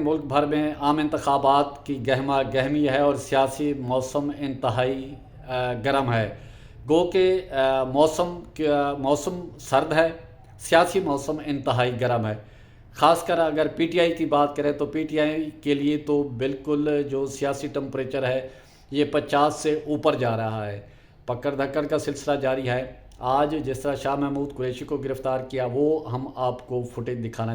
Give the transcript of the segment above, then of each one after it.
मुल्क भर में आम इंतखाबात की गहमी है और सियासी मौसम इंतहाई गर्म है। गो के मौसम सर्द है, सियासी मौसम इंतहाई गर्म है। ख़ासकर अगर पीटीआई की बात करें तो पीटीआई के लिए तो बिल्कुल जो सियासी टम्परेचर है ये 50 से ऊपर जा रहा है। पकड़ धक्कड़ का सिलसिला जारी है। आज जिस तरह शाह महमूद कुरैशी को गिरफ़्तार किया वो हम आपको फुटेज दिखाना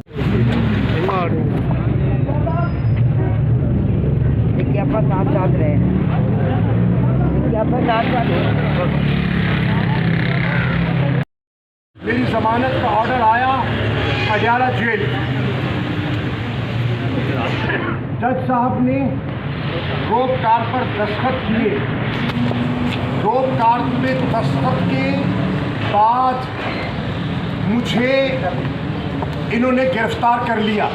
मेरी जमानत का ऑर्डर आया अडियाला जेल। जज साहब ने रोप कार पर दस्तखत किए। रोप कार पे दस्तखत के बाद मुझे इन्होंने गिरफ्तार कर लिया।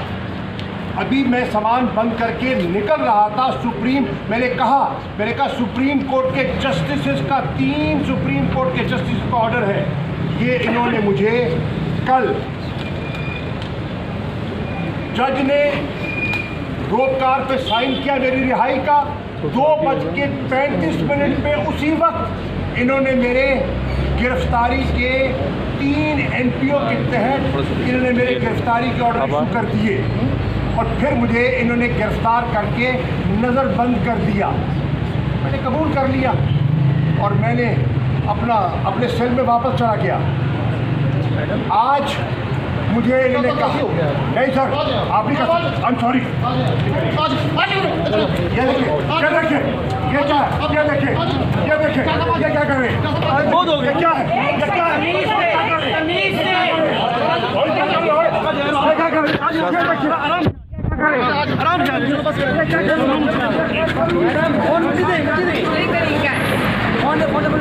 अभी मैं सामान बंद करके निकल रहा था। मैंने कहा सुप्रीम कोर्ट के जस्टिस का 3 सुप्रीम कोर्ट के जस्टिस का ऑर्डर है। ये इन्होंने मुझे कल जज ने रोप कार पे साइन किया मेरी रिहाई का। 2:35 पे उसी वक्त इन्होंने मेरे गिरफ्तारी के 3 NPO के तहत इन्होंने मेरे गिरफ्तारी के ऑर्डर इशू कर दिए और फिर मुझे इन्होंने गिरफ्तार करके नज़रबंद कर दिया। मैंने कबूल कर लिया और मैंने अपने सेल में वापस चला गया। आज मुझे इन्होंने कहा नहीं सर आप ही का आई एम सॉरी। ये देखिए ये क्या है, ये देखिए ये क्या कर रहे हैं, ये क्या है, आराम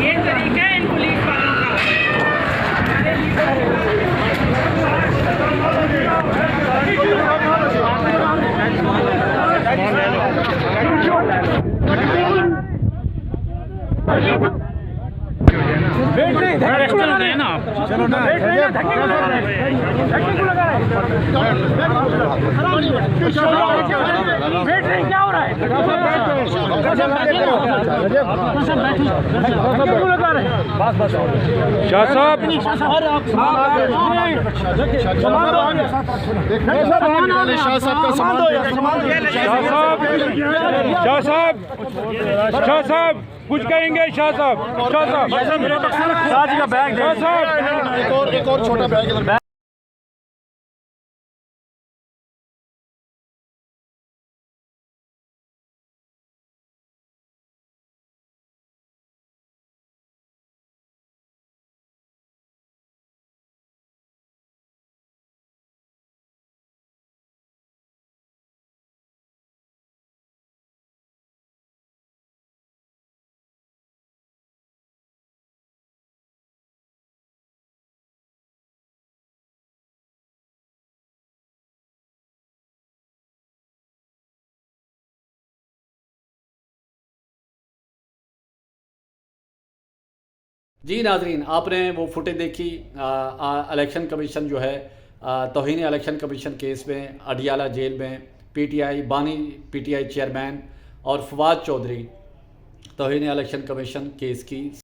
ये तरीका है इन पुलिस वालों क्या हो रहा है? शाह साहब शाह साहब कुछ कहेंगे? शाह साहब मेरे का बैग शाह साहब एक और छोटा बैग जी नाजरीन, आपने वो फुटेज देखी। इलेक्शन कमीशन जो है तौहीन इलेक्शन कमीशन केस में अडियाला जेल में बानी पीटीआई चेयरमैन और फवाद चौधरी तौहीन इलेक्शन कमीशन केस की